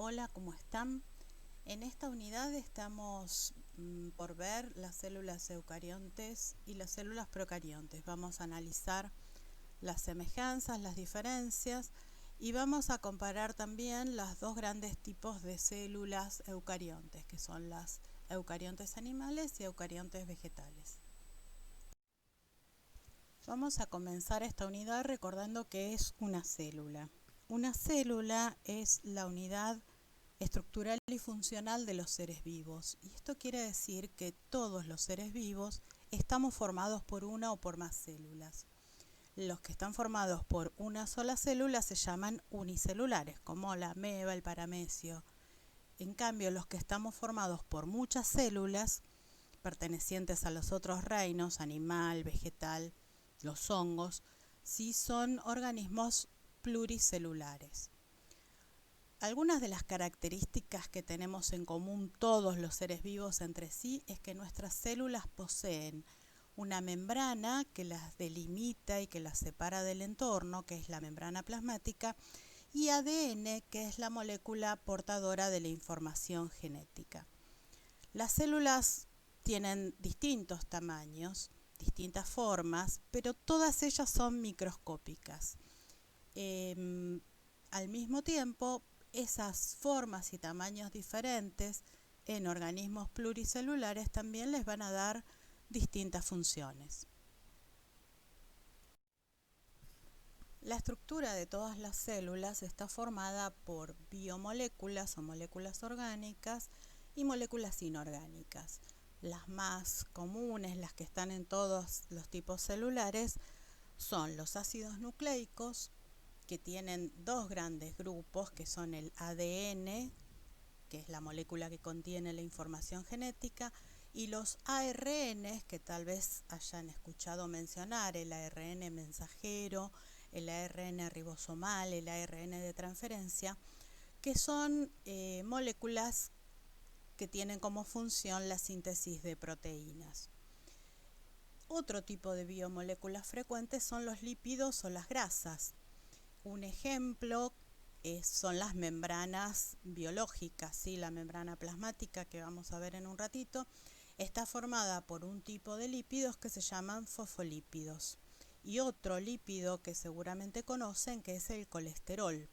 Hola, ¿cómo están? En esta unidad estamos por ver las células eucariontes y las células procariontes. Vamos a analizar las semejanzas, las diferencias y vamos a comparar también los dos grandes tipos de células eucariontes, que son las eucariontes animales y eucariontes vegetales. Vamos a comenzar esta unidad recordando que es una célula. Una célula es la unidad estructural y funcional de los seres vivos. Y esto quiere decir que todos los seres vivos estamos formados por una o por más células. Los que están formados por una sola célula se llaman unicelulares, como la ameba, el paramecio. En cambio, los que estamos formados por muchas células, pertenecientes a los otros reinos, animal, vegetal, los hongos, sí son organismos pluricelulares. Algunas de las características que tenemos en común todos los seres vivos entre sí es que nuestras células poseen una membrana que las delimita y que las separa del entorno, que es la membrana plasmática, y ADN, que es la molécula portadora de la información genética. Las células tienen distintos tamaños, distintas formas, pero todas ellas son microscópicas. Al mismo tiempo, esas formas y tamaños diferentes en organismos pluricelulares también les van a dar distintas funciones. La estructura de todas las células está formada por biomoléculas o moléculas orgánicas y moléculas inorgánicas. Las más comunes, las que están en todos los tipos celulares, son los ácidos nucleicos, que tienen dos grandes grupos, que son el ADN, que es la molécula que contiene la información genética, y los ARN, que tal vez hayan escuchado mencionar, el ARN mensajero, el ARN ribosomal, el ARN de transferencia, que son moléculas que tienen como función la síntesis de proteínas. Otro tipo de biomoléculas frecuentes son los lípidos o las grasas. Un ejemplo son las membranas biológicas, ¿sí? La membrana plasmática, que vamos a ver en un ratito, está formada por un tipo de lípidos que se llaman fosfolípidos y otro lípido que seguramente conocen, que es el colesterol.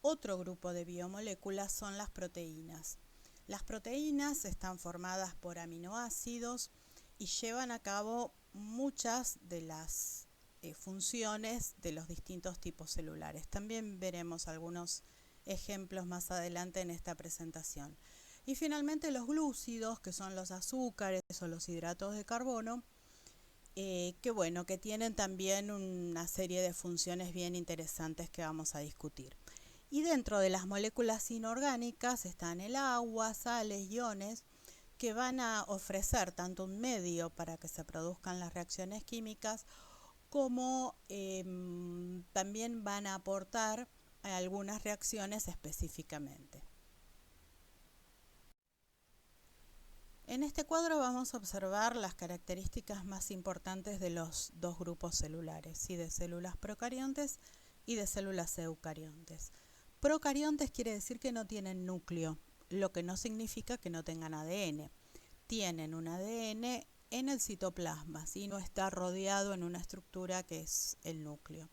Otro grupo de biomoléculas son las proteínas. Las proteínas están formadas por aminoácidos y llevan a cabo muchas de las funciones de los distintos tipos celulares. También veremos algunos ejemplos más adelante en esta presentación. Y finalmente los glúcidos, que son los azúcares o los hidratos de carbono, que tienen también una serie de funciones bien interesantes que vamos a discutir. Y dentro de las moléculas inorgánicas están el agua, sales, iones, que van a ofrecer tanto un medio para que se produzcan las reacciones químicas, como también van a aportar a algunas reacciones específicamente. En este cuadro vamos a observar las características más importantes de los dos grupos celulares, ¿sí? De células procariontes y de células eucariontes. Procariontes quiere decir que no tienen núcleo, lo que no significa que no tengan ADN. Tienen un ADN en el citoplasma, ¿sí? No está rodeado en una estructura que es el núcleo.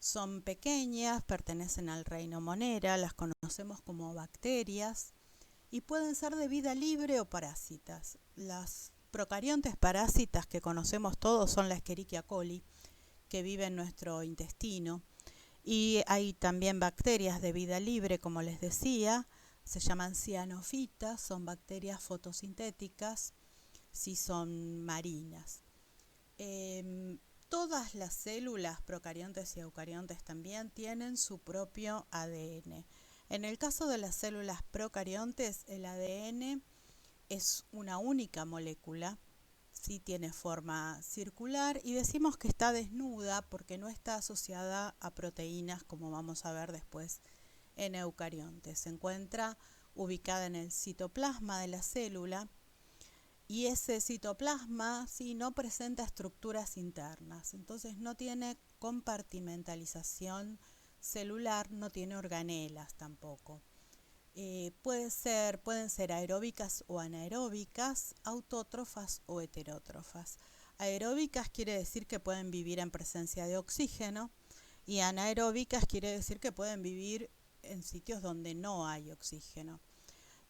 Son pequeñas, pertenecen al reino Monera, las conocemos como bacterias y pueden ser de vida libre o parásitas. Las procariontes parásitas que conocemos todos son la Escherichia coli, que vive en nuestro intestino, y hay también bacterias de vida libre, como les decía, se llaman cianofitas, son bacterias fotosintéticas, sí, son marinas. Todas las células procariontes y eucariontes también tienen su propio ADN. En el caso de las células procariontes, el ADN es una única molécula, sí tiene forma circular, y decimos que está desnuda porque no está asociada a proteínas, como vamos a ver después en eucariontes. Se encuentra ubicada en el citoplasma de la célula, y ese citoplasma sí no presenta estructuras internas, entonces no tiene compartimentalización celular no tiene organelas tampoco. Pueden ser aeróbicas o anaeróbicas, autótrofas o heterótrofas. Aeróbicas quiere decir que pueden vivir en presencia de oxígeno y anaeróbicas quiere decir que pueden vivir en sitios donde no hay oxígeno.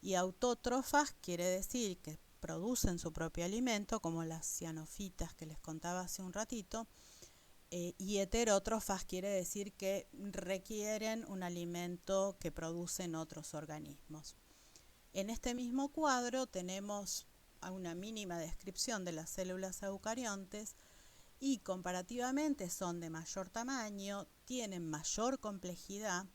Y autótrofas quiere decir que producen su propio alimento, como las cianofitas que les contaba hace un ratito, y heterótrofas quiere decir que requieren un alimento que producen otros organismos. En este mismo cuadro tenemos una mínima descripción de las células eucariontes y comparativamente son de mayor tamaño, tienen mayor complejidad,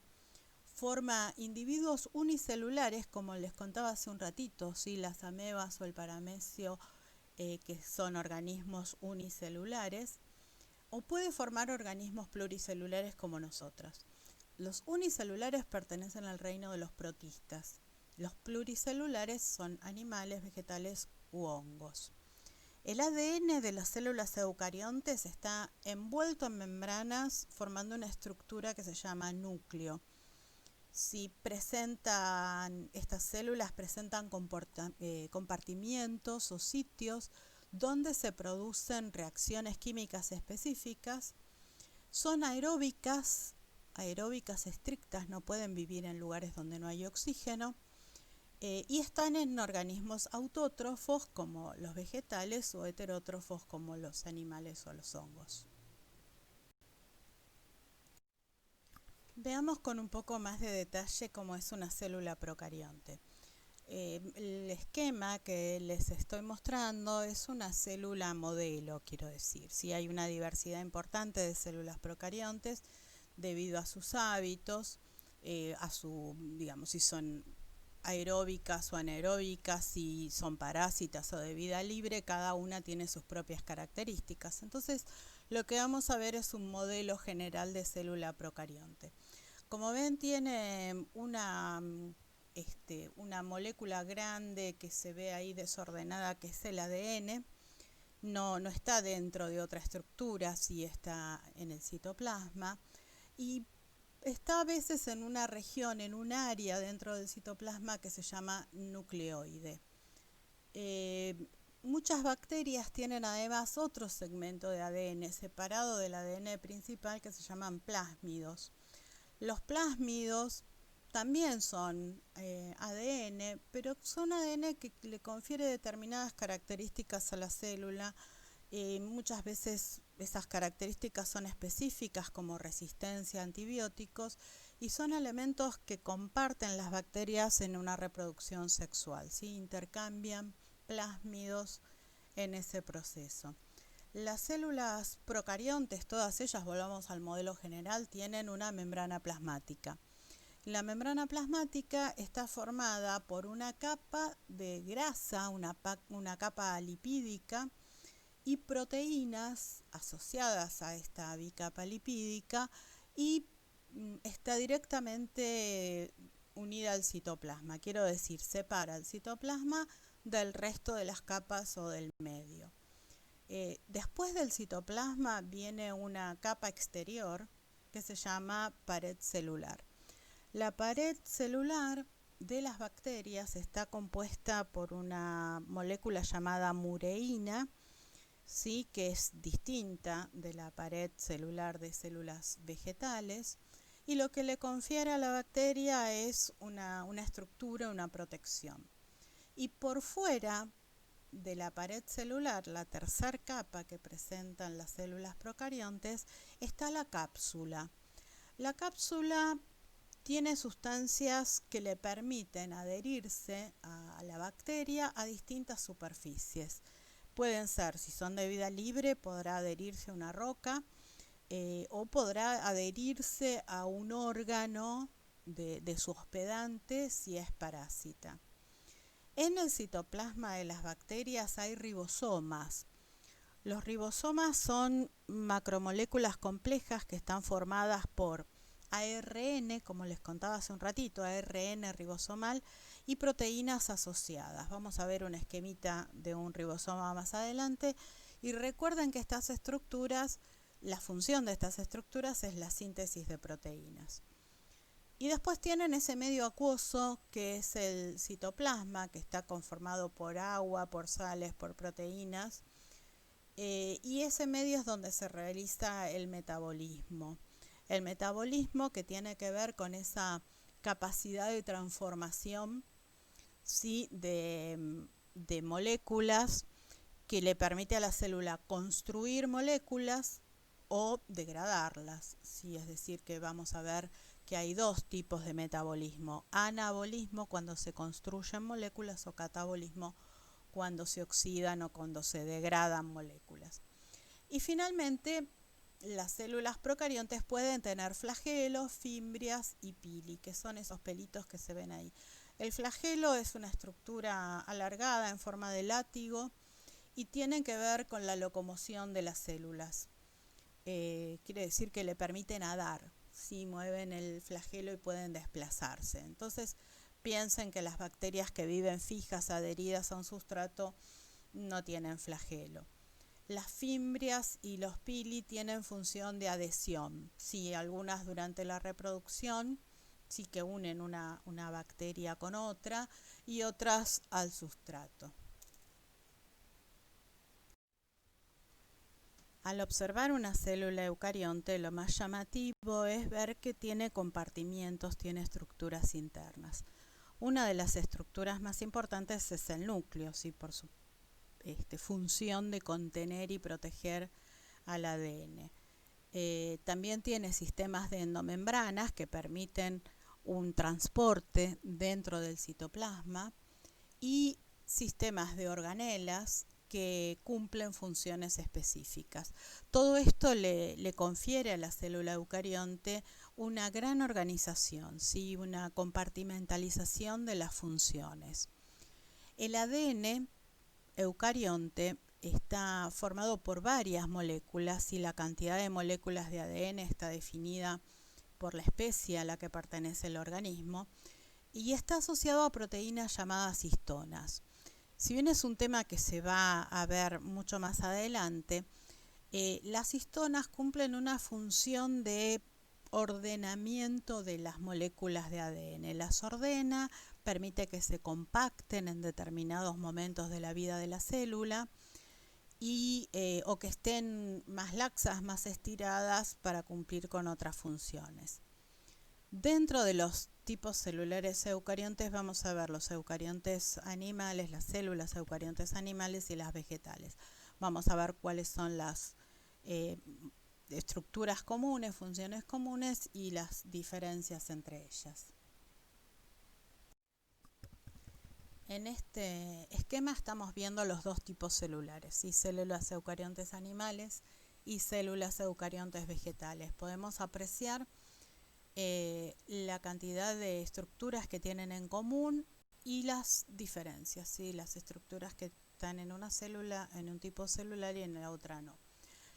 forma individuos unicelulares, como les contaba hace un ratito, ¿sí? Las amebas o el paramecio, que son organismos unicelulares, o puede formar organismos pluricelulares como nosotros. Los unicelulares pertenecen al reino de los protistas. Los pluricelulares son animales, vegetales u hongos. El ADN de las células eucariontes está envuelto en membranas formando una estructura que se llama núcleo. Si estas células presentan compartimientos o sitios donde se producen reacciones químicas específicas. Son aeróbicas estrictas, no pueden vivir en lugares donde no hay oxígeno, y están en organismos autótrofos como los vegetales o heterótrofos como los animales o los hongos. Veamos con un poco más de detalle cómo es una célula procarionte. El esquema que les estoy mostrando es una célula modelo, quiero decir. Sí, hay una diversidad importante de células procariontes debido a sus hábitos, digamos, si son aeróbicas o anaeróbicas, si son parásitas o de vida libre, cada una tiene sus propias características. Entonces, lo que vamos a ver es un modelo general de célula procarionte. Como ven, tiene una molécula grande que se ve ahí desordenada, que es el ADN. No está dentro de otra estructura, sí está en el citoplasma. Y está a veces en una región, en un área dentro del citoplasma que se llama nucleoide. Muchas bacterias tienen además otro segmento de ADN separado del ADN principal que se llaman plásmidos. Los plásmidos también son ADN, pero son ADN que le confiere determinadas características a la célula. Muchas veces esas características son específicas, como resistencia a antibióticos, y son elementos que comparten las bacterias en una reproducción sexual, ¿sí? Intercambian plásmidos en ese proceso. Las células procariontes, todas ellas, volvamos al modelo general, tienen una membrana plasmática. La membrana plasmática está formada por una capa de grasa, una capa lipídica, y proteínas asociadas a esta bicapa lipídica, y está directamente unida al citoplasma. Quiero decir, separa el citoplasma del resto de las capas o del medio. Después del citoplasma viene una capa exterior que se llama pared celular. La pared celular de las bacterias está compuesta por una molécula llamada mureína, ¿sí? Que es distinta de la pared celular de células vegetales, y lo que le confiere a la bacteria es una estructura, una protección. Y por fuera de la pared celular, la tercera capa que presentan las células procariontes, está la cápsula. La cápsula tiene sustancias que le permiten adherirse a la bacteria a distintas superficies. Pueden ser, si son de vida libre, podrá adherirse a una roca, o podrá adherirse a un órgano de su hospedante si es parásita. En el citoplasma de las bacterias hay ribosomas. Los ribosomas son macromoléculas complejas que están formadas por ARN, como les contaba hace un ratito, ARN ribosomal, y proteínas asociadas. Vamos a ver un esquemita de un ribosoma más adelante, y recuerden que estas estructuras La función de estas estructuras es la síntesis de proteínas. Y después tienen ese medio acuoso que es el citoplasma, que está conformado por agua, por sales, por proteínas. Y ese medio es donde se realiza el metabolismo. El metabolismo que tiene que ver con esa capacidad de transformación, ¿sí?, de moléculas que le permite a la célula construir moléculas o degradarlas, ¿sí? Es decir, que vamos a ver que hay dos tipos de metabolismo: anabolismo, cuando se construyen moléculas, o catabolismo, cuando se oxidan o cuando se degradan moléculas. Y finalmente, las células procariontes pueden tener flagelos, fimbrias y pili, que son esos pelitos que se ven ahí. El flagelo es una estructura alargada en forma de látigo y tienen que ver con la locomoción de las células. Quiere decir que le permite nadar, ¿sí? Mueven el flagelo y pueden desplazarse. Entonces, piensen que las bacterias que viven fijas, adheridas a un sustrato, no tienen flagelo. Las fimbrias y los pili tienen función de adhesión, sí, algunas durante la reproducción, sí, que unen una bacteria con otra, y otras al sustrato. Al observar una célula eucarionte, lo más llamativo es ver que tiene compartimientos, tiene estructuras internas. Una de las estructuras más importantes es el núcleo, ¿sí?, por su función de contener y proteger al ADN. También tiene sistemas de endomembranas que permiten un transporte dentro del citoplasma y sistemas de organelas que cumplen funciones específicas. Todo esto le confiere a la célula eucarionte una gran organización, ¿sí?, una compartimentalización de las funciones. El ADN eucarionte está formado por varias moléculas y la cantidad de moléculas de ADN está definida por la especie a la que pertenece el organismo y está asociado a proteínas llamadas histonas. Si bien es un tema que se va a ver mucho más adelante, las histonas cumplen una función de ordenamiento de las moléculas de ADN. Las ordena, permite que se compacten en determinados momentos de la vida de la célula y, o que estén más laxas, más estiradas para cumplir con otras funciones. Dentro de los tipos celulares eucariontes vamos a ver los eucariontes animales, las células eucariontes animales y las vegetales. Vamos a ver cuáles son las estructuras comunes, funciones comunes y las diferencias entre ellas. En este esquema estamos viendo los dos tipos celulares, ¿sí?, células eucariontes animales y células eucariontes vegetales. Podemos apreciar la cantidad de estructuras que tienen en común y las diferencias, ¿sí?, las estructuras que están en una célula, en un tipo celular y en la otra no.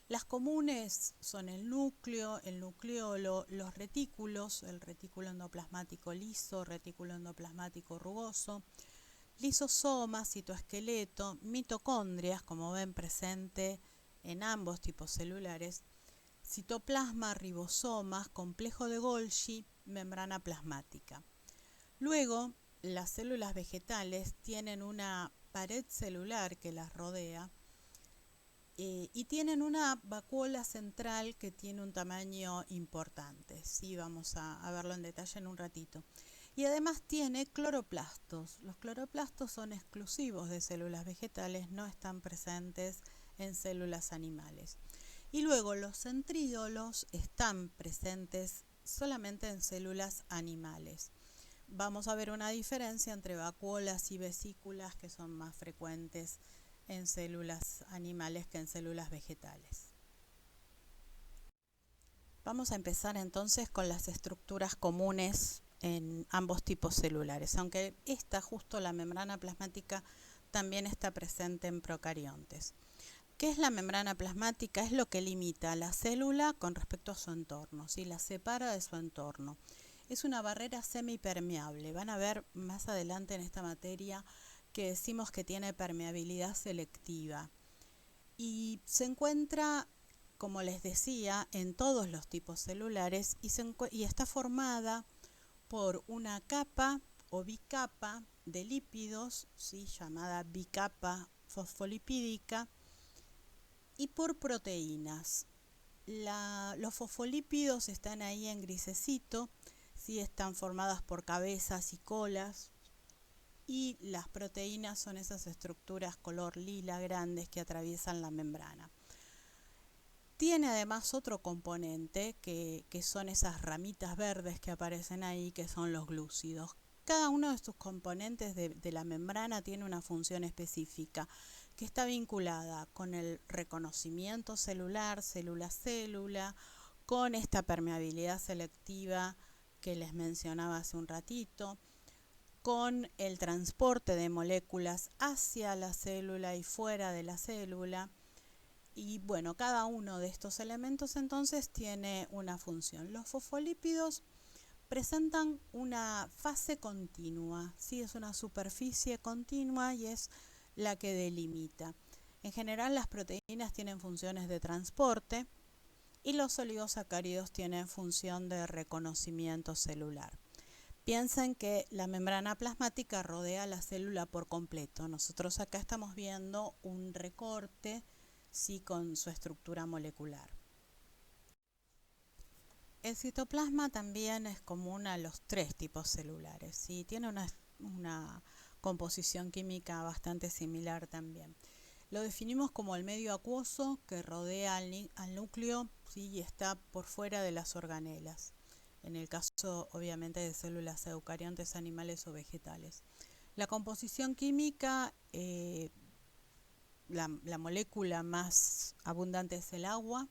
Las comunes son el núcleo, el nucleolo, los retículos, el retículo endoplasmático liso, retículo endoplasmático rugoso, lisosomas, citoesqueleto, mitocondrias, como ven presente en ambos tipos celulares, citoplasma, ribosomas, complejo de Golgi, membrana plasmática. Luego, las células vegetales tienen una pared celular que las rodea y tienen una vacuola central que tiene un tamaño importante. Sí, vamos a verlo en detalle en un ratito. Y además tiene cloroplastos. Los cloroplastos son exclusivos de células vegetales, no están presentes en células animales. Y luego los centríolos están presentes solamente en células animales. Vamos a ver una diferencia entre vacuolas y vesículas que son más frecuentes en células animales que en células vegetales. Vamos a empezar entonces con las estructuras comunes en ambos tipos celulares, aunque justo la membrana plasmática, también está presente en procariontes. ¿Qué es la membrana plasmática? Es lo que limita a la célula con respecto a su entorno, ¿sí?, la separa de su entorno. Es una barrera semipermeable. Van a ver más adelante en esta materia que decimos que tiene permeabilidad selectiva. Y se encuentra como les decía, en todos los tipos celulares y está formada por una capa o bicapa de lípidos, ¿sí? Llamada bicapa fosfolipídica, y por proteínas. Los fosfolípidos están ahí en grisecito, ¿sí? Están formadas por cabezas y colas, y las proteínas son esas estructuras color lila grandes que atraviesan la membrana. Tiene además otro componente que son esas ramitas verdes que aparecen ahí, que son los glúcidos. Cada uno de estos componentes de la membrana tiene una función específica que está vinculada con el reconocimiento celular, célula a célula, con esta permeabilidad selectiva que les mencionaba hace un ratito, con el transporte de moléculas hacia la célula y fuera de la célula. Y bueno, cada uno de estos elementos entonces tiene una función. Los fosfolípidos presentan una fase continua, ¿sí? Es una superficie continua y es la que delimita. En general las proteínas tienen funciones de transporte y los oligosacáridos tienen función de reconocimiento celular. Piensen que la membrana plasmática rodea la célula por completo. Nosotros acá estamos viendo un recorte, sí, con su estructura molecular. El citoplasma también es común a los tres tipos celulares, ¿sí? Tiene una composición química bastante similar también. Lo definimos como el medio acuoso que rodea al núcleo, ¿sí? Y está por fuera de las organelas, en el caso obviamente de células eucariontes animales o vegetales. La composición química, la molécula más abundante es el agua,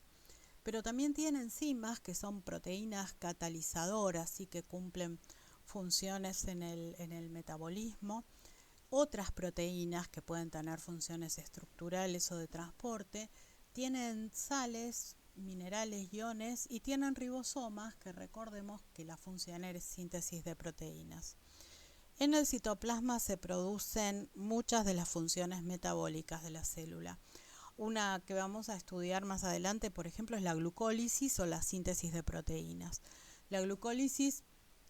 pero también tiene enzimas que son proteínas catalizadoras y que cumplen funciones en el metabolismo. Otras proteínas que pueden tener funciones estructurales o de transporte tienen sales, minerales, iones, y tienen ribosomas, que recordemos que la función es síntesis de proteínas. En el citoplasma se producen muchas de las funciones metabólicas de la célula. Una que vamos a estudiar más adelante, por ejemplo, es la glucólisis o la síntesis de proteínas. La glucólisis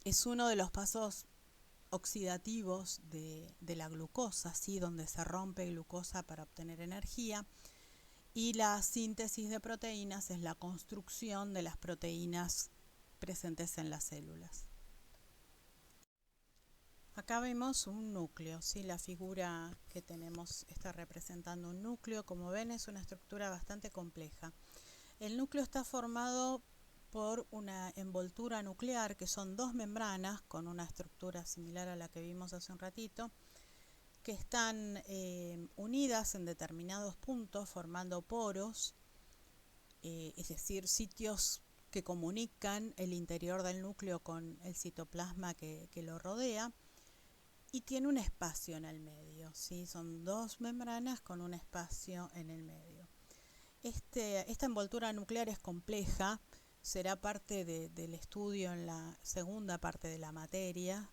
es uno de los pasos oxidativos de la glucosa, ¿sí? Donde se rompe glucosa para obtener energía. Y la síntesis de proteínas es la construcción de las proteínas presentes en las células. Acá vemos un núcleo, ¿sí? La figura que tenemos está representando un núcleo. Como ven, es una estructura bastante compleja. El núcleo está formado por una envoltura nuclear, que son dos membranas con una estructura similar a la que vimos hace un ratito, que están unidas en determinados puntos formando poros, es decir, sitios que comunican el interior del núcleo con el citoplasma que lo rodea, y tiene un espacio en el medio, ¿sí? Son dos membranas con un espacio en el medio. Esta envoltura nuclear es compleja, será parte del estudio en la segunda parte de la materia.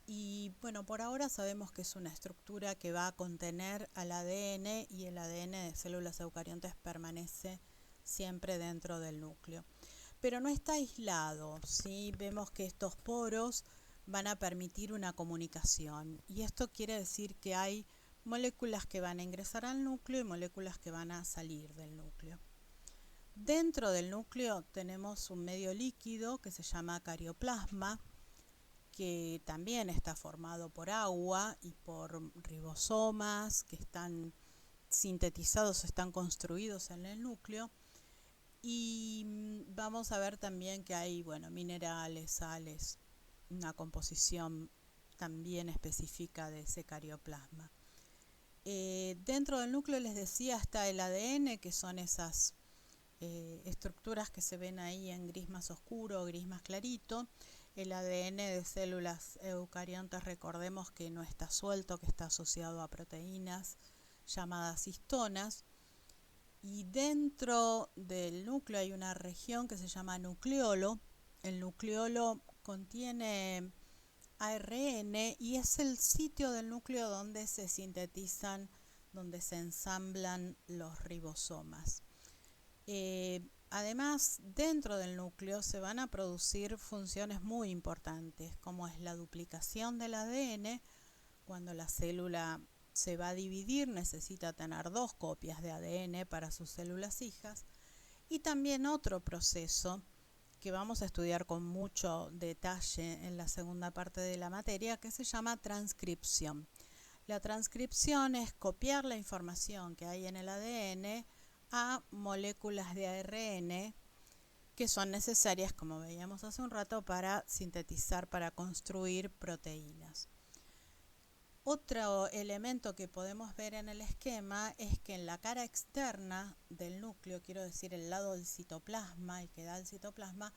Y bueno, por ahora sabemos que es una estructura que va a contener al ADN, y el ADN de células eucariontes permanece siempre dentro del núcleo. Pero no está aislado, ¿sí? Vemos que estos poros van a permitir una comunicación, y esto quiere decir que hay moléculas que van a ingresar al núcleo y moléculas que van a salir del núcleo. Dentro del núcleo tenemos un medio líquido que se llama carioplasma, que también está formado por agua y por ribosomas que están sintetizados, están construidos en el núcleo. Y vamos a ver también que hay, bueno, minerales, sales, una composición también específica de ese carioplasma. Dentro del núcleo, les decía, está el ADN, que son esas estructuras que se ven ahí en gris más oscuro o gris más clarito. El ADN de células eucariontes, recordemos que no está suelto, que está asociado a proteínas llamadas histonas. Y dentro del núcleo hay una región que se llama nucleolo. El nucleolo contiene ARN y es el sitio del núcleo donde se sintetizan, donde se ensamblan los ribosomas. Además, dentro del núcleo se van a producir funciones muy importantes, como es la duplicación del ADN. Cuando la célula se va a dividir, necesita tener 2 copias de ADN para sus células hijas. Y también otro proceso que vamos a estudiar con mucho detalle en la segunda parte de la materia, que se llama transcripción. La transcripción es copiar la información que hay en el ADN a moléculas de ARN que son necesarias, como veíamos hace un rato, para sintetizar, para construir proteínas. Otro elemento que podemos ver en el esquema es que en la cara externa del núcleo, quiero decir el lado del citoplasma, el que da el citoplasma,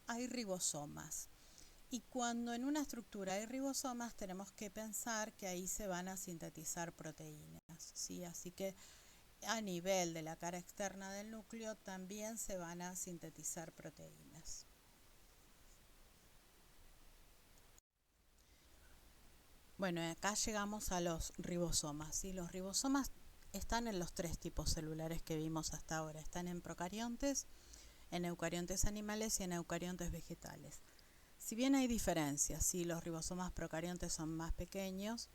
hay ribosomas. Y cuando en una estructura hay ribosomas, tenemos que pensar que ahí se van a sintetizar proteínas, ¿sí? Así que a nivel de la cara externa del núcleo también se van a sintetizar proteínas. Bueno, acá llegamos a los ribosomas, ¿sí? Los ribosomas están en los 3 tipos celulares que vimos hasta ahora. Están en procariontes, en eucariontes animales y en eucariontes vegetales. Si bien hay diferencias, ¿sí? Los ribosomas procariontes son más pequeños,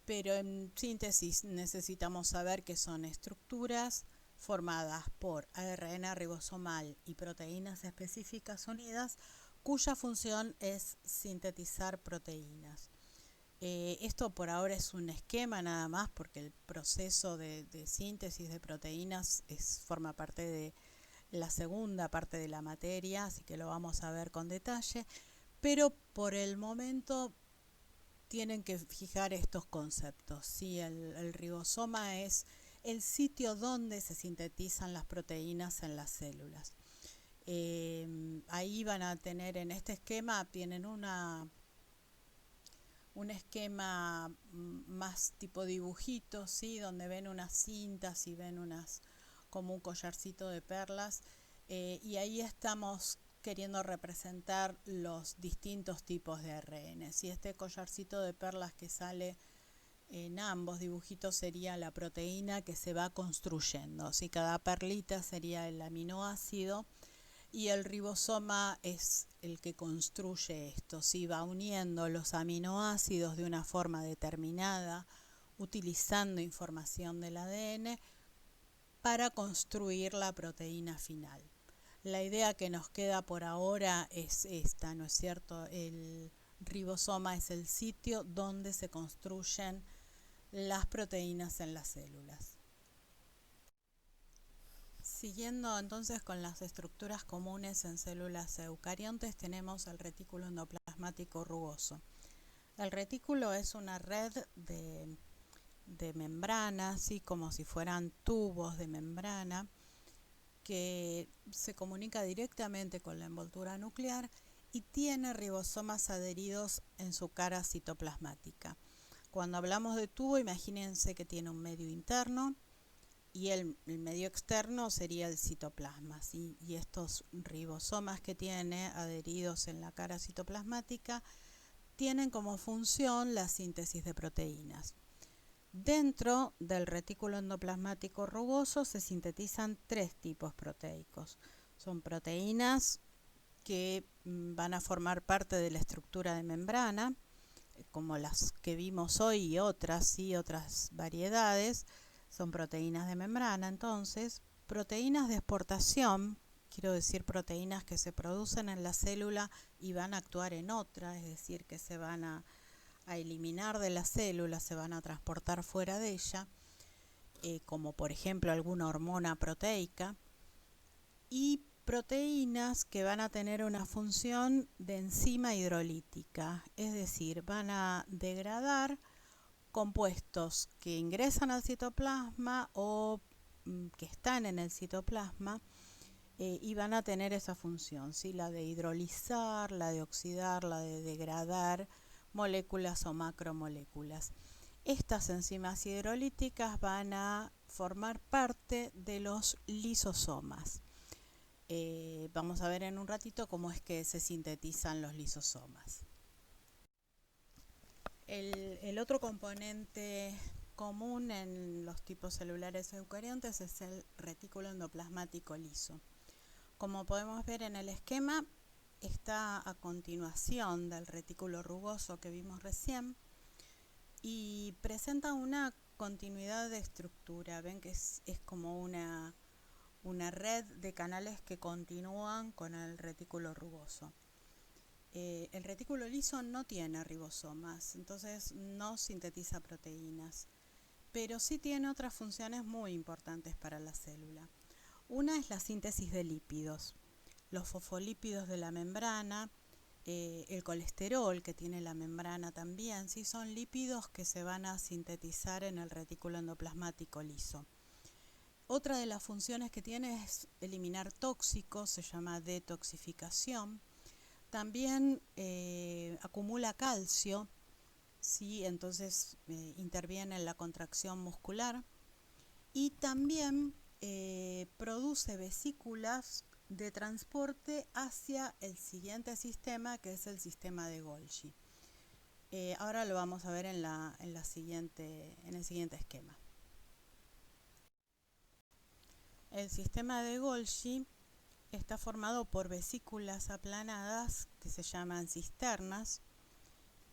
pero en síntesis necesitamos saber que son estructuras formadas por ARN ribosomal y proteínas específicas unidas, cuya función es sintetizar proteínas. Esto por ahora es un esquema nada más, porque el proceso de síntesis de proteínas forma parte de la segunda parte de la materia, así que lo vamos a ver con detalle, pero por el momento tienen que fijar estos conceptos. ¿Sí? El ribosoma es el sitio donde se sintetizan las proteínas en las células. Ahí van a tener, en este esquema, tienen un esquema más tipo dibujitos, ¿sí? Donde ven unas cintas y ven como un collarcito de perlas, y ahí estamos queriendo representar los distintos tipos de ARN. Si este collarcito de perlas que sale en ambos dibujitos sería la proteína que se va construyendo, si cada perlita sería el aminoácido, y el ribosoma es el que construye esto, ¿sí? Va uniendo los aminoácidos de una forma determinada, utilizando información del ADN para construir la proteína final. La idea que nos queda por ahora es esta, ¿no es cierto? El ribosoma es el sitio donde se construyen las proteínas en las células. Siguiendo entonces con las estructuras comunes en células eucariontes, tenemos el retículo endoplasmático rugoso. El retículo es una red de membranas, ¿sí? Como si fueran tubos de membrana, que se comunica directamente con la envoltura nuclear y tiene ribosomas adheridos en su cara citoplasmática. Cuando hablamos de tubo, imagínense que tiene un medio interno y el medio externo sería el citoplasma, ¿sí? Y estos ribosomas que tiene adheridos en la cara citoplasmática tienen como función la síntesis de proteínas. Dentro del retículo endoplasmático rugoso se sintetizan 3 tipos proteicos. Son proteínas que van a formar parte de la estructura de membrana, como las que vimos hoy y otras, ¿sí? Otras variedades. Son proteínas de membrana, entonces, proteínas de exportación, quiero decir proteínas que se producen en la célula y van a actuar en otra, es decir, que se van a eliminar de la célula, se van a transportar fuera de ella, como por ejemplo alguna hormona proteica, y proteínas que van a tener una función de enzima hidrolítica, es decir, van a degradar compuestos que ingresan al citoplasma o que están en el citoplasma, y van a tener esa función, ¿sí? La de hidrolizar, la de oxidar, la de degradar moléculas o macromoléculas. Estas enzimas hidrolíticas van a formar parte de los lisosomas. Vamos a ver en un ratito cómo es que se sintetizan los lisosomas. El otro componente común en los tipos celulares eucariontes es el retículo endoplasmático liso. Como podemos ver en el esquema, está a continuación del retículo rugoso que vimos recién y presenta una continuidad de estructura. Ven que es como una red de canales que continúan con el retículo rugoso. El retículo liso no tiene ribosomas, entonces no sintetiza proteínas, pero sí tiene otras funciones muy importantes para la célula. Una es la síntesis de lípidos, los fosfolípidos de la membrana, el colesterol que tiene la membrana también, sí, son lípidos que se van a sintetizar en el retículo endoplasmático liso. Otra de las funciones que tiene es eliminar tóxicos, se llama detoxificación. También acumula calcio, ¿sí? Entonces interviene en la contracción muscular y también produce vesículas de transporte hacia el siguiente sistema, que es el sistema de Golgi. Ahora lo vamos a ver en el siguiente esquema. El sistema de Golgi está formado por vesículas aplanadas que se llaman cisternas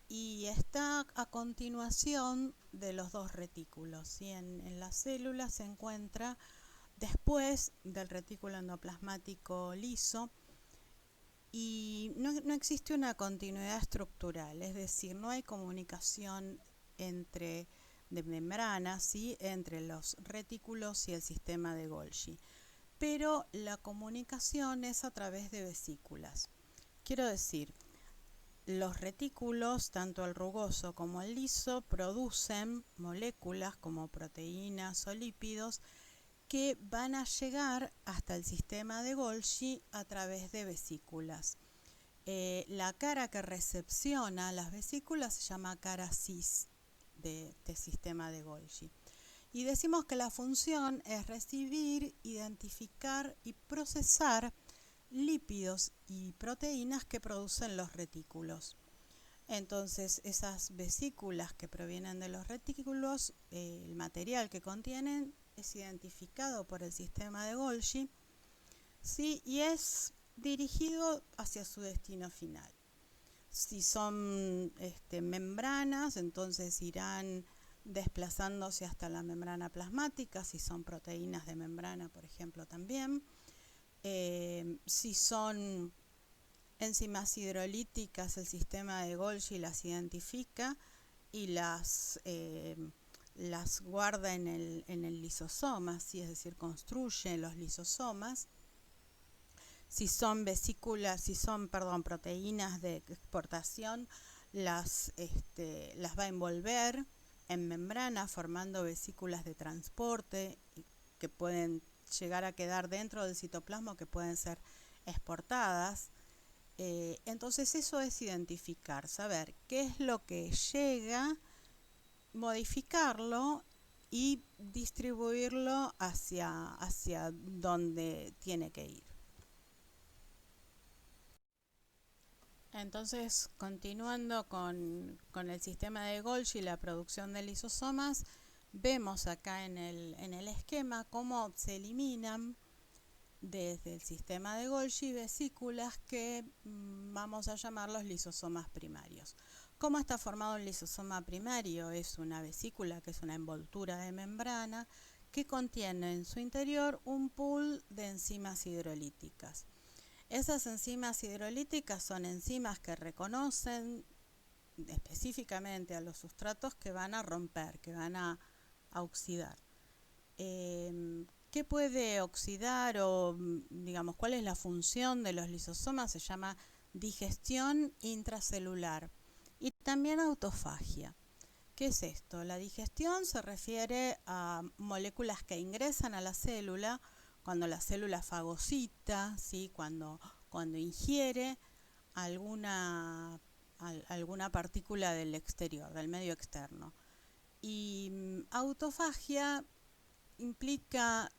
y está a continuación de los dos retículos, ¿sí? En la célula se encuentra después del retículo endoplasmático liso y no existe una continuidad estructural, es decir, no hay comunicación de membranas, ¿sí? Entre los retículos y el sistema de Golgi, pero la comunicación es a través de vesículas. Quiero decir, los retículos, tanto el rugoso como el liso, producen moléculas como proteínas o lípidos que van a llegar hasta el sistema de Golgi a través de vesículas. La cara que recepciona las vesículas se llama cara cis de sistema de Golgi. Y decimos que la función es recibir, identificar y procesar lípidos y proteínas que producen los retículos. Entonces, esas vesículas que provienen de los retículos, el material que contienen es identificado por el sistema de Golgi, ¿sí? Y es dirigido hacia su destino final. Si son membranas, entonces irán desplazándose hasta la membrana plasmática, si son proteínas de membrana, por ejemplo, también. Si son enzimas hidrolíticas, el sistema de Golgi las identifica y las guarda en el lisosoma, ¿sí? Es decir, construye los lisosomas. Si son proteínas de exportación, las va a envolver en membrana formando vesículas de transporte que pueden llegar a quedar dentro del citoplasma, que pueden ser exportadas. Entonces eso es identificar, saber qué es lo que llega, modificarlo y distribuirlo hacia donde tiene que ir. Entonces, continuando con el sistema de Golgi y la producción de lisosomas, vemos acá en el esquema cómo se eliminan desde el sistema de Golgi vesículas que vamos a llamar los lisosomas primarios. ¿Cómo está formado un lisosoma primario? Es una vesícula que es una envoltura de membrana que contiene en su interior un pool de enzimas hidrolíticas. Esas enzimas hidrolíticas son enzimas que reconocen específicamente a los sustratos que van a romper, que van a oxidar. ¿Qué puede oxidar o, digamos, cuál es la función de los lisosomas? Se llama digestión intracelular y también autofagia. ¿Qué es esto? La digestión se refiere a moléculas que ingresan a la célula cuando la célula fagocita, ¿sí? Cuando ingiere alguna partícula del exterior, del medio externo. Y autofagia implica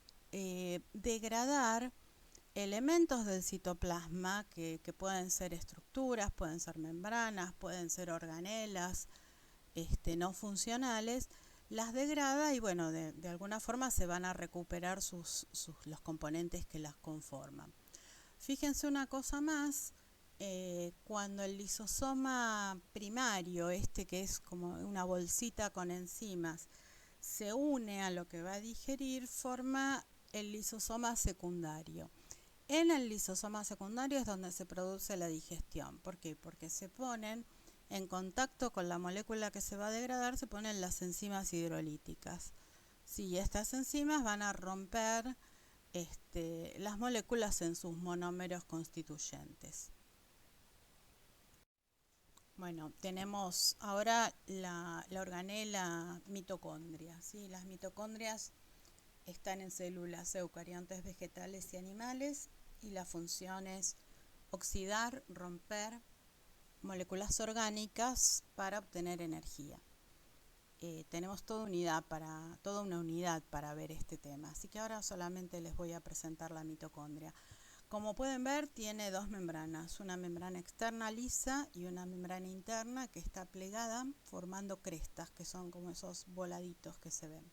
degradar elementos del citoplasma que pueden ser estructuras, pueden ser membranas, pueden ser organelas no funcionales, las degrada y bueno, de alguna forma se van a recuperar los componentes que las conforman. Fíjense una cosa más, cuando el lisosoma primario, este que es como una bolsita con enzimas, se une a lo que va a digerir, forma el lisosoma secundario. En el lisosoma secundario es donde se produce la digestión. ¿Por qué? Porque se ponen en contacto con la molécula que se va a degradar, se ponen las enzimas hidrolíticas. Sí, estas enzimas van a romper las moléculas en sus monómeros constituyentes. Bueno, tenemos ahora la organela mitocondria. ¿Sí? Las mitocondrias están en células eucariontes vegetales y animales y la función es oxidar, romper moléculas orgánicas para obtener energía. Tenemos toda una unidad para ver este tema, así que ahora solamente les voy a presentar la mitocondria. Como pueden ver, tiene dos membranas, una membrana externa lisa y una membrana interna que está plegada formando crestas, que son como esos voladitos que se ven.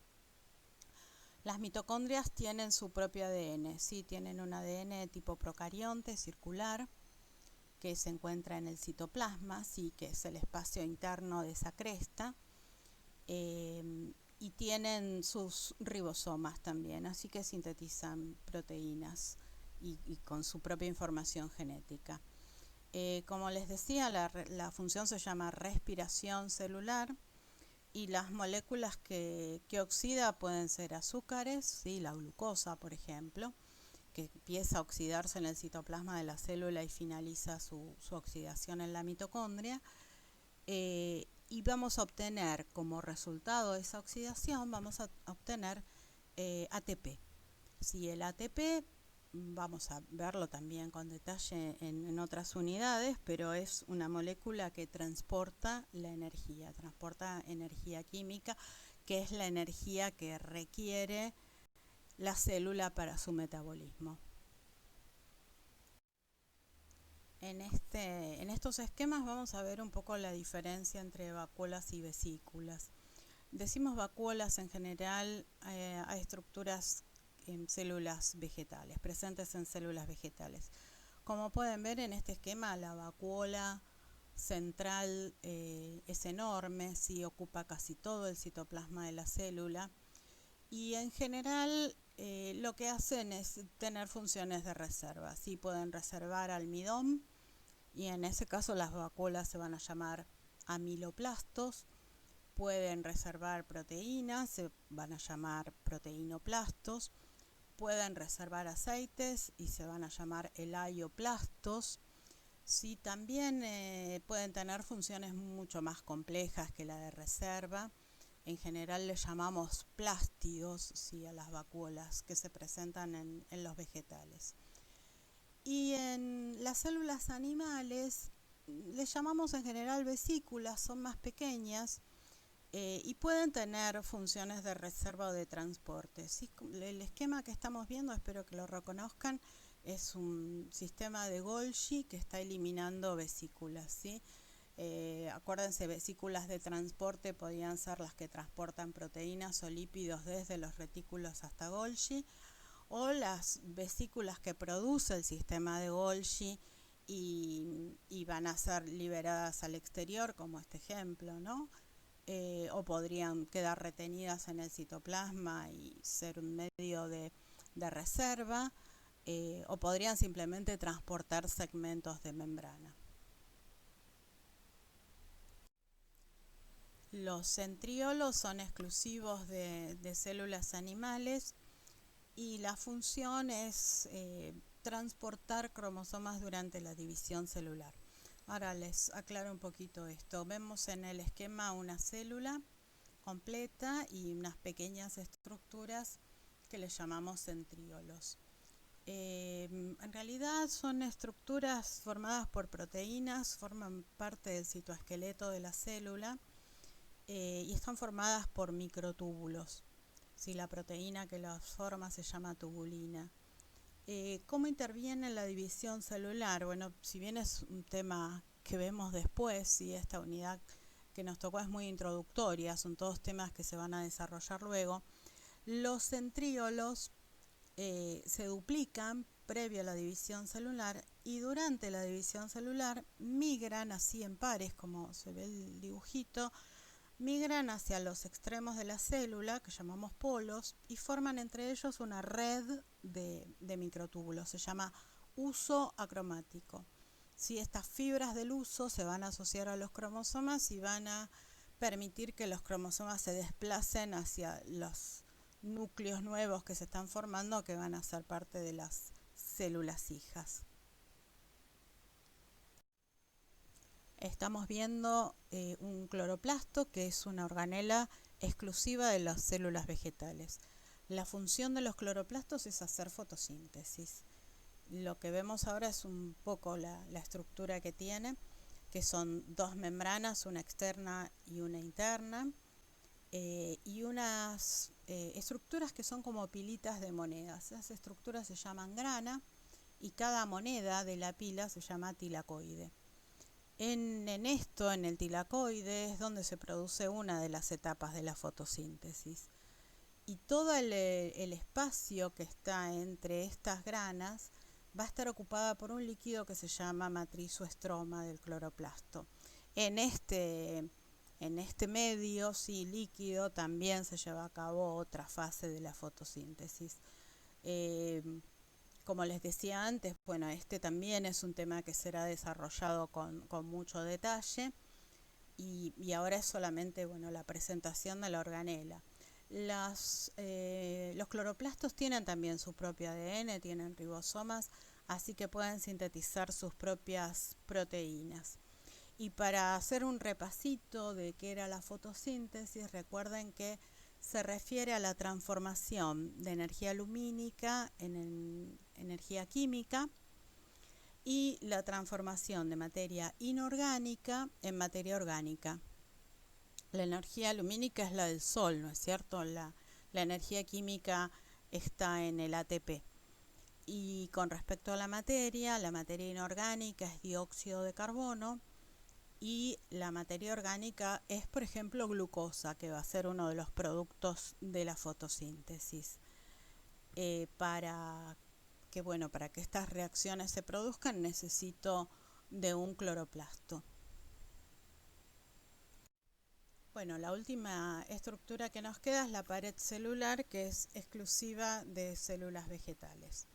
Las mitocondrias tienen su propio ADN, sí, tienen un ADN tipo procarionte, circular, que se encuentra en el citoplasma, sí, que es el espacio interno de esa cresta, y tienen sus ribosomas también, así que sintetizan proteínas y con su propia información genética. Como les decía, la función se llama respiración celular y las moléculas que oxida pueden ser azúcares, ¿sí? La glucosa, por ejemplo, que empieza a oxidarse en el citoplasma de la célula y finaliza su oxidación en la mitocondria. Y vamos a obtener como resultado de esa oxidación, vamos a obtener ATP. Si el ATP, vamos a verlo también con detalle en otras unidades, pero es una molécula que transporta la energía, transporta energía química, que es la energía que requiere la célula para su metabolismo. En estos esquemas vamos a ver un poco la diferencia entre vacuolas y vesículas. Decimos vacuolas en general a estructuras en células vegetales, presentes en células vegetales. Como pueden ver en este esquema, la vacuola central es enorme, sí, ocupa casi todo el citoplasma de la célula y en general lo que hacen es tener funciones de reserva. Sí, pueden reservar almidón y en ese caso las vacuolas se van a llamar amiloplastos. Pueden reservar proteínas, se van a llamar proteinoplastos. Pueden reservar aceites y se van a llamar elaioplastos. Sí, también pueden tener funciones mucho más complejas que la de reserva. En general le llamamos plástidos, sí, a las vacuolas que se presentan en los vegetales. Y en las células animales les llamamos en general vesículas, son más pequeñas y pueden tener funciones de reserva o de transporte. ¿Sí? El esquema que estamos viendo, espero que lo reconozcan, es un sistema de Golgi que está eliminando vesículas, ¿sí? Acuérdense, vesículas de transporte podrían ser las que transportan proteínas o lípidos desde los retículos hasta Golgi, o las vesículas que produce el sistema de Golgi y van a ser liberadas al exterior, como este ejemplo, ¿no? O podrían quedar retenidas en el citoplasma y ser un medio de reserva, o podrían simplemente transportar segmentos de membrana. Los centriolos son exclusivos de células animales y la función es transportar cromosomas durante la división celular. Ahora les aclaro un poquito esto. Vemos en el esquema una célula completa y unas pequeñas estructuras que le llamamos centriolos. En realidad son estructuras formadas por proteínas, forman parte del citoesqueleto de la célula y están formadas por microtúbulos. Si la proteína que las forma se llama tubulina. ¿Cómo interviene en la división celular? Bueno, si bien es un tema que vemos después, si esta unidad que nos tocó es muy introductoria, son todos temas que se van a desarrollar luego. Los centriolos se duplican previo a la división celular y durante la división celular migran así en pares, como se ve el dibujito, migran hacia los extremos de la célula, que llamamos polos, y forman entre ellos una red de microtúbulos, se llama uso acromático. ¿Sí? Estas fibras del uso se van a asociar a los cromosomas y van a permitir que los cromosomas se desplacen hacia los núcleos nuevos que se están formando, que van a ser parte de las células hijas. Estamos viendo un cloroplasto, que es una organela exclusiva de las células vegetales. La función de los cloroplastos es hacer fotosíntesis. Lo que vemos ahora es un poco la estructura que tiene, que son dos membranas, una externa y una interna, y unas estructuras que son como pilitas de monedas. Esas estructuras se llaman grana y cada moneda de la pila se llama tilacoide. En el tilacoide, es donde se produce una de las etapas de la fotosíntesis. Y todo el espacio que está entre estas granas va a estar ocupada por un líquido que se llama matriz o estroma del cloroplasto. En este medio, sí, líquido, también se lleva a cabo otra fase de la fotosíntesis. Como les decía antes, bueno, este también es un tema que será desarrollado con mucho detalle y ahora es solamente, bueno, la presentación de la organela. Los cloroplastos tienen también su propio ADN, tienen ribosomas, así que pueden sintetizar sus propias proteínas. Y para hacer un repasito de qué era la fotosíntesis, recuerden que se refiere a la transformación de energía lumínica en energía química y la transformación de materia inorgánica en materia orgánica. La energía lumínica es la del sol, ¿no es cierto? La energía química está en el ATP. Y con respecto a la materia inorgánica es dióxido de carbono y la materia orgánica es, por ejemplo, glucosa, que va a ser uno de los productos de la fotosíntesis. Para que estas reacciones se produzcan necesito de un cloroplasto. Bueno, la última estructura que nos queda es la pared celular, que es exclusiva de células vegetales.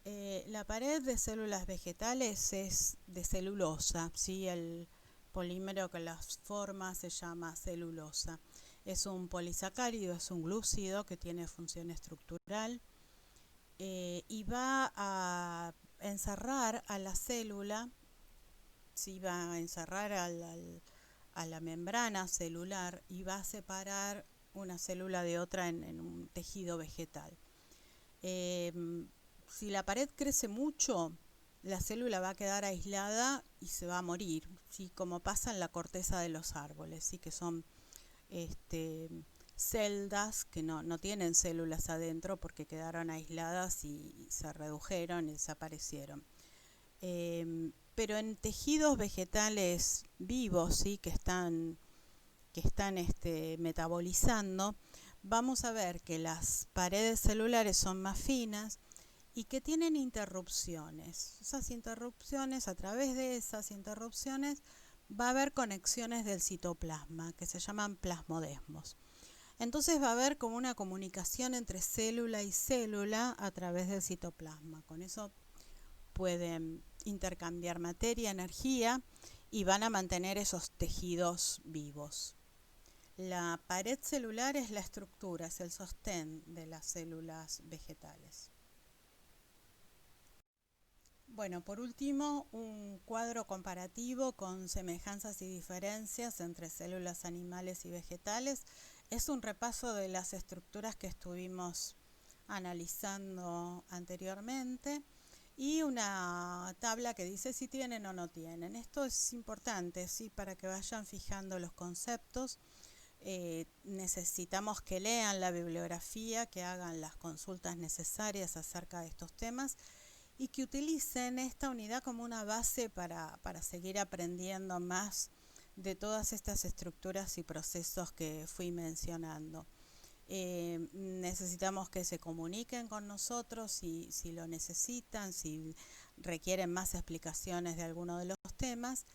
La pared de células vegetales es de celulosa, ¿sí? El polímero que las forma se llama celulosa. Es un polisacárido, es un glúcido que tiene función estructural y va a encerrar a la célula, ¿sí? Va a encerrar a la membrana celular y va a separar una célula de otra en un tejido vegetal. Si la pared crece mucho, la célula va a quedar aislada y se va a morir, ¿sí? Como pasa en la corteza de los árboles, ¿sí? Que son celdas que no tienen células adentro porque quedaron aisladas y se redujeron y desaparecieron. Pero en tejidos vegetales vivos, ¿sí? que están metabolizando, vamos a ver que las paredes celulares son más finas y que tienen interrupciones. A través de esas interrupciones va a haber conexiones del citoplasma que se llaman plasmodesmos. Entonces va a haber como una comunicación entre célula y célula a través del citoplasma. Con eso pueden intercambiar materia, energía y van a mantener esos tejidos vivos. La pared celular es la estructura, es el sostén de las células vegetales. Bueno, por último, un cuadro comparativo con semejanzas y diferencias entre células animales y vegetales. Es un repaso de las estructuras que estuvimos analizando anteriormente y una tabla que dice si tienen o no tienen. Esto es importante, ¿sí? Para que vayan fijando los conceptos. Necesitamos que lean la bibliografía, que hagan las consultas necesarias acerca de estos temas y que utilicen esta unidad como una base para seguir aprendiendo más de todas estas estructuras y procesos que fui mencionando. Necesitamos que se comuniquen con nosotros si lo necesitan, si requieren más explicaciones de alguno de los temas.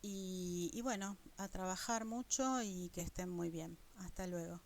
Y bueno, a trabajar mucho y que estén muy bien. Hasta luego.